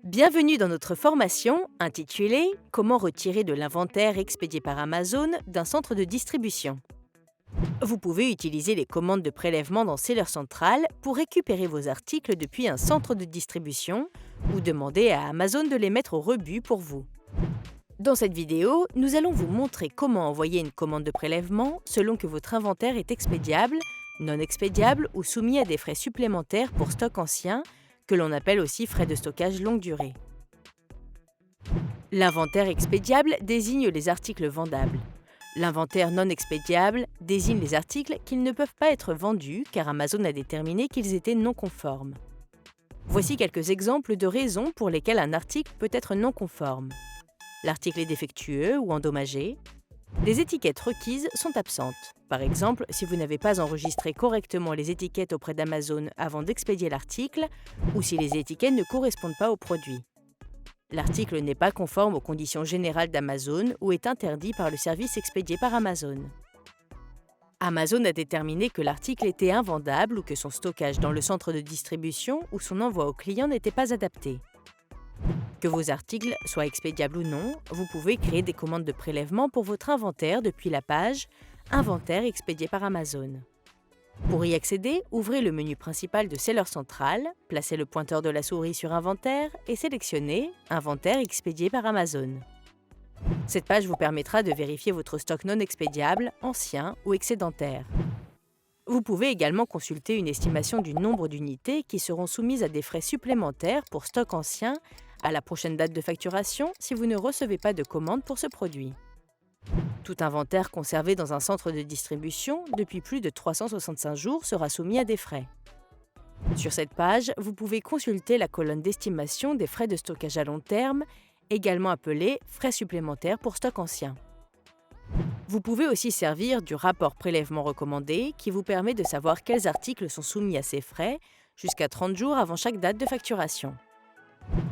Bienvenue dans notre formation intitulée Comment retirer de l'inventaire expédié par Amazon d'un centre de distribution. Vous pouvez utiliser les commandes de prélèvement dans Seller Central pour récupérer vos articles depuis un centre de distribution ou demander à Amazon de les mettre au rebut pour vous. Dans cette vidéo, nous allons vous montrer comment envoyer une commande de prélèvement selon que votre inventaire est expédiable, non expédiable ou soumis à des frais supplémentaires pour stock ancien, que l'on appelle aussi frais de stockage longue durée. L'inventaire expédiable désigne les articles vendables. L'inventaire non expédiable désigne les articles qui ne peuvent pas être vendus car Amazon a déterminé qu'ils étaient non conformes. Voici quelques exemples de raisons pour lesquelles un article peut être non conforme. L'article est défectueux ou endommagé. Les étiquettes requises sont absentes. Par exemple, si vous n'avez pas enregistré correctement les étiquettes auprès d'Amazon avant d'expédier l'article, ou si les étiquettes ne correspondent pas au produit. L'article n'est pas conforme aux conditions générales d'Amazon ou est interdit par le service expédié par Amazon. Amazon a déterminé que l'article était invendable ou que son stockage dans le centre de distribution ou son envoi au client n'était pas adapté. Que vos articles soient expédiables ou non, vous pouvez créer des commandes de prélèvement pour votre inventaire depuis la page « Inventaire expédié par Amazon ». Pour y accéder, ouvrez le menu principal de Seller Central, placez le pointeur de la souris sur Inventaire et sélectionnez « Inventaire expédié par Amazon ». Cette page vous permettra de vérifier votre stock non expédiable, ancien ou excédentaire. Vous pouvez également consulter une estimation du nombre d'unités qui seront soumises à des frais supplémentaires pour stock ancien à la prochaine date de facturation si vous ne recevez pas de commande pour ce produit. Tout inventaire conservé dans un centre de distribution depuis plus de 365 jours sera soumis à des frais. Sur cette page, vous pouvez consulter la colonne d'estimation des frais de stockage à long terme, également appelée frais supplémentaires pour stock ancien. Vous pouvez aussi servir du rapport prélèvement recommandé qui vous permet de savoir quels articles sont soumis à ces frais jusqu'à 30 jours avant chaque date de facturation.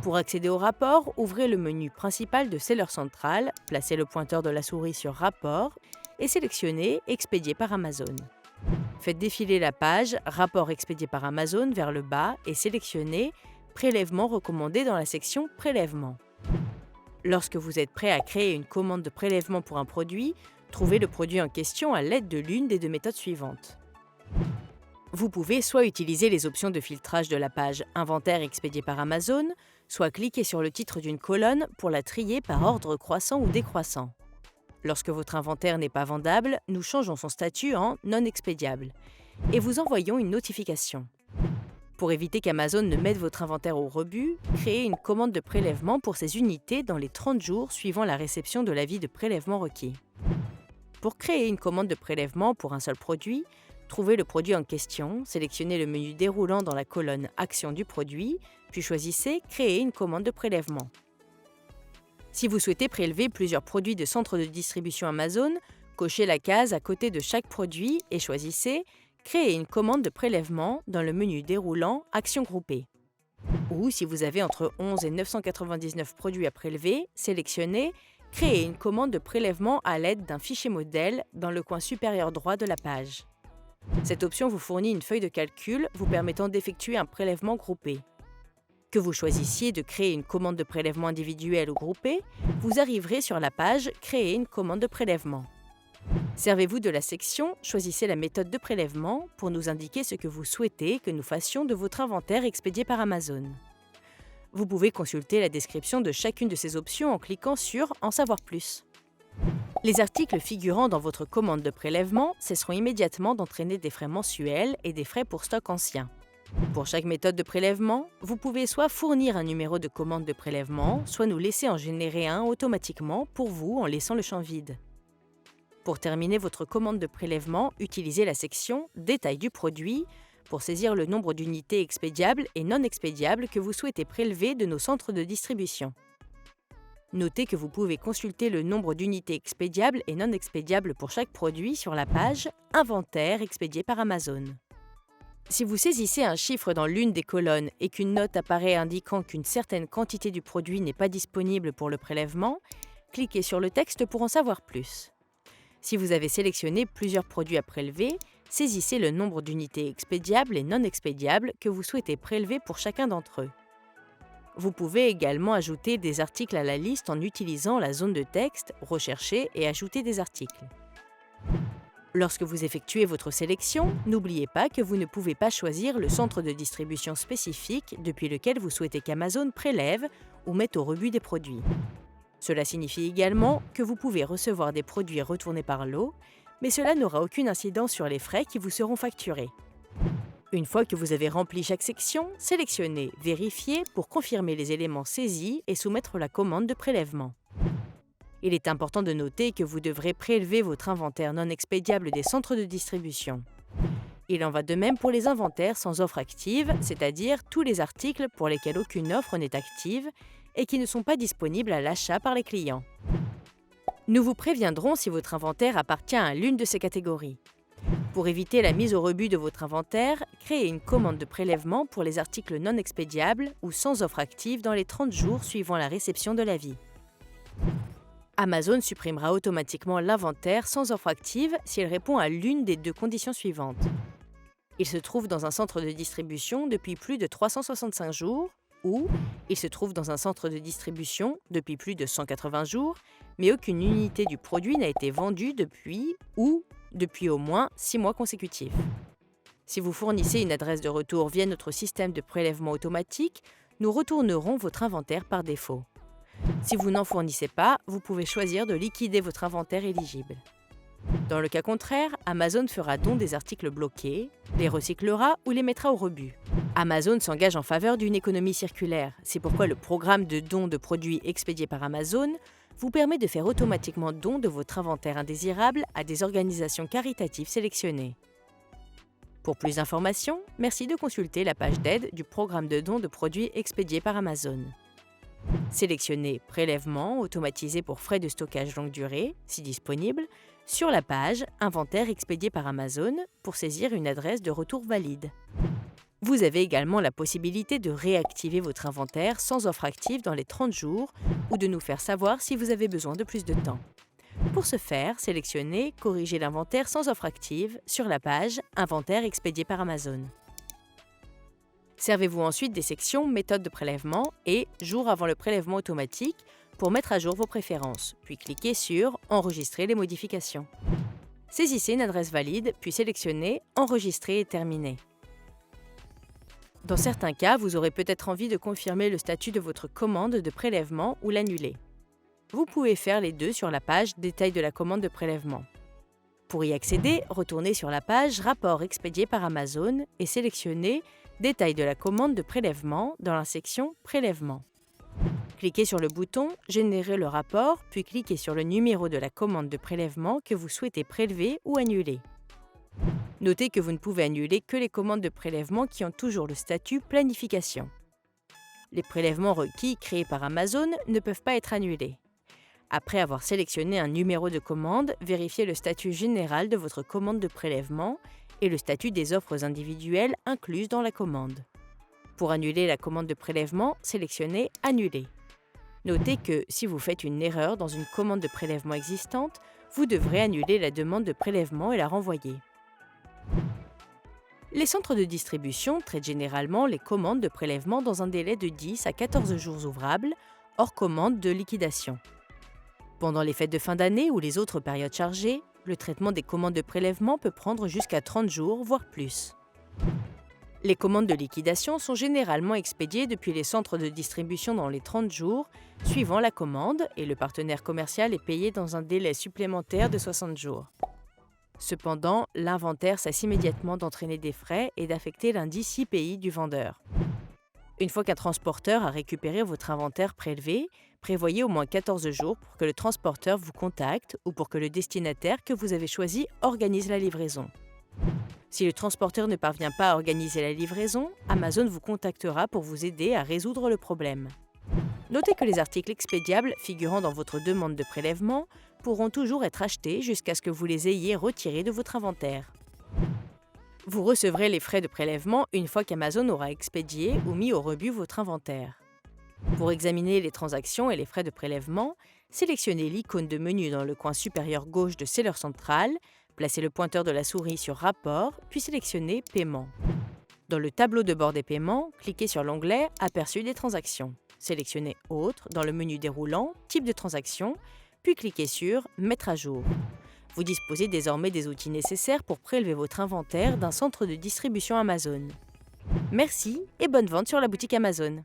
Pour accéder au rapport, ouvrez le menu principal de Seller Central, placez le pointeur de la souris sur Rapport et sélectionnez Expédié par Amazon. Faites défiler la page Rapport expédié par Amazon vers le bas et sélectionnez Prélèvement recommandé dans la section Prélèvement. Lorsque vous êtes prêt à créer une commande de prélèvement pour un produit, trouvez le produit en question à l'aide de l'une des deux méthodes suivantes. Vous pouvez soit utiliser les options de filtrage de la page Inventaire expédié par Amazon, soit cliquer sur le titre d'une colonne pour la trier par ordre croissant ou décroissant. Lorsque votre inventaire n'est pas vendable, nous changeons son statut en non expédiable et vous envoyons une notification. Pour éviter qu'Amazon ne mette votre inventaire au rebut, créez une commande de prélèvement pour ces unités dans les 30 jours suivant la réception de l'avis de prélèvement requis. Pour créer une commande de prélèvement pour un seul produit, trouvez le produit en question, sélectionnez le menu déroulant dans la colonne « Action du produit », puis choisissez « Créer une commande de prélèvement ». Si vous souhaitez prélever plusieurs produits de centre de distribution Amazon, cochez la case à côté de chaque produit et choisissez « Créer une commande de prélèvement » dans le menu déroulant « Action groupée ». Ou, si vous avez entre 11 et 999 produits à prélever, sélectionnez « Créer une commande de prélèvement à l'aide d'un fichier modèle » dans le coin supérieur droit de la page. Cette option vous fournit une feuille de calcul vous permettant d'effectuer un prélèvement groupé. Que vous choisissiez de créer une commande de prélèvement individuelle ou groupée, vous arriverez sur la page « Créer une commande de prélèvement ». Servez-vous de la section « Choisissez la méthode de prélèvement » pour nous indiquer ce que vous souhaitez que nous fassions de votre inventaire expédié par Amazon. Vous pouvez consulter la description de chacune de ces options en cliquant sur « En savoir plus ». Les articles figurant dans votre commande de prélèvement cesseront immédiatement d'entraîner des frais mensuels et des frais pour stock ancien. Pour chaque méthode de prélèvement, vous pouvez soit fournir un numéro de commande de prélèvement, soit nous laisser en générer un automatiquement pour vous en laissant le champ vide. Pour terminer votre commande de prélèvement, utilisez la section « Détail du produit » pour saisir le nombre d'unités expédiables et non expédiables que vous souhaitez prélever de nos centres de distribution. Notez que vous pouvez consulter le nombre d'unités expédiables et non expédiables pour chaque produit sur la page « Inventaire expédié par Amazon ». Si vous saisissez un chiffre dans l'une des colonnes et qu'une note apparaît indiquant qu'une certaine quantité du produit n'est pas disponible pour le prélèvement, cliquez sur le texte pour en savoir plus. Si vous avez sélectionné plusieurs produits à prélever, saisissez le nombre d'unités expédiables et non expédiables que vous souhaitez prélever pour chacun d'entre eux. Vous pouvez également ajouter des articles à la liste en utilisant la zone de texte, rechercher et ajouter des articles. Lorsque vous effectuez votre sélection, n'oubliez pas que vous ne pouvez pas choisir le centre de distribution spécifique depuis lequel vous souhaitez qu'Amazon prélève ou mette au rebut des produits. Cela signifie également que vous pouvez recevoir des produits retournés par lot, mais cela n'aura aucune incidence sur les frais qui vous seront facturés. Une fois que vous avez rempli chaque section, sélectionnez « Vérifier » pour confirmer les éléments saisis et soumettre la commande de prélèvement. Il est important de noter que vous devrez prélever votre inventaire non expédiable des centres de distribution. Il en va de même pour les inventaires sans offre active, c'est-à-dire tous les articles pour lesquels aucune offre n'est active et qui ne sont pas disponibles à l'achat par les clients. Nous vous préviendrons si votre inventaire appartient à l'une de ces catégories. Pour éviter la mise au rebut de votre inventaire, créez une commande de prélèvement pour les articles non expédiables ou sans offre active dans les 30 jours suivant la réception de l'avis. Amazon supprimera automatiquement l'inventaire sans offre active s'il répond à l'une des deux conditions suivantes. Il se trouve dans un centre de distribution depuis plus de 365 jours ou il se trouve dans un centre de distribution depuis plus de 180 jours, mais aucune unité du produit n'a été vendue depuis au moins 6 mois consécutifs. Si vous fournissez une adresse de retour via notre système de prélèvement automatique, nous retournerons votre inventaire par défaut. Si vous n'en fournissez pas, vous pouvez choisir de liquider votre inventaire éligible. Dans le cas contraire, Amazon fera don des articles bloqués, les recyclera ou les mettra au rebut. Amazon s'engage en faveur d'une économie circulaire. C'est pourquoi le programme de don de produits expédiés par Amazon vous permet de faire automatiquement don de votre inventaire indésirable à des organisations caritatives sélectionnées. Pour plus d'informations, merci de consulter la page d'aide du programme de don de produits expédiés par Amazon. Sélectionnez « Prélèvement automatisé pour frais de stockage longue durée » si disponible, sur la page « Inventaire expédié par Amazon » pour saisir une adresse de retour valide. Vous avez également la possibilité de réactiver votre inventaire sans offre active dans les 30 jours ou de nous faire savoir si vous avez besoin de plus de temps. Pour ce faire, sélectionnez « Corriger l'inventaire sans offre active » sur la page « Inventaire expédié par Amazon ». Servez-vous ensuite des sections « Méthode de prélèvement » et « Jour avant le prélèvement automatique » pour mettre à jour vos préférences, puis cliquez sur « Enregistrer les modifications ». Saisissez une adresse valide, puis sélectionnez « Enregistrer et terminer ». Dans certains cas, vous aurez peut-être envie de confirmer le statut de votre commande de prélèvement ou l'annuler. Vous pouvez faire les deux sur la page « Détail de la commande de prélèvement ». Pour y accéder, retournez sur la page « Rapport expédié par Amazon » et sélectionnez « Détail de la commande de prélèvement » dans la section « Prélèvement ». Cliquez sur le bouton « Générer le rapport » puis cliquez sur le numéro de la commande de prélèvement que vous souhaitez prélever ou annuler. Notez que vous ne pouvez annuler que les commandes de prélèvement qui ont toujours le statut « Planification ». Les prélèvements requis créés par Amazon ne peuvent pas être annulés. Après avoir sélectionné un numéro de commande, vérifiez le statut général de votre commande de prélèvement et le statut des offres individuelles incluses dans la commande. Pour annuler la commande de prélèvement, sélectionnez « Annuler ». Notez que si vous faites une erreur dans une commande de prélèvement existante, vous devrez annuler la demande de prélèvement et la renvoyer. Les centres de distribution traitent généralement les commandes de prélèvement dans un délai de 10 à 14 jours ouvrables, hors commande de liquidation. Pendant les fêtes de fin d'année ou les autres périodes chargées, le traitement des commandes de prélèvement peut prendre jusqu'à 30 jours, voire plus. Les commandes de liquidation sont généralement expédiées depuis les centres de distribution dans les 30 jours, suivant la commande, et le partenaire commercial est payé dans un délai supplémentaire de 60 jours. Cependant, l'inventaire cesse immédiatement d'entraîner des frais et d'affecter l'indice IPI du vendeur. Une fois qu'un transporteur a récupéré votre inventaire prélevé, prévoyez au moins 14 jours pour que le transporteur vous contacte ou pour que le destinataire que vous avez choisi organise la livraison. Si le transporteur ne parvient pas à organiser la livraison, Amazon vous contactera pour vous aider à résoudre le problème. Notez que les articles expédiables figurant dans votre demande de prélèvement pourront toujours être achetés jusqu'à ce que vous les ayez retirés de votre inventaire. Vous recevrez les frais de prélèvement une fois qu'Amazon aura expédié ou mis au rebut votre inventaire. Pour examiner les transactions et les frais de prélèvement, sélectionnez l'icône de menu dans le coin supérieur gauche de Seller Central, placez le pointeur de la souris sur Rapport, puis sélectionnez Paiement. Dans le tableau de bord des paiements, cliquez sur l'onglet Aperçu des transactions. Sélectionnez Autres dans le menu déroulant, Type de transaction, puis cliquez sur Mettre à jour. Vous disposez désormais des outils nécessaires pour prélever votre inventaire d'un centre de distribution Amazon. Merci et bonne vente sur la boutique Amazon.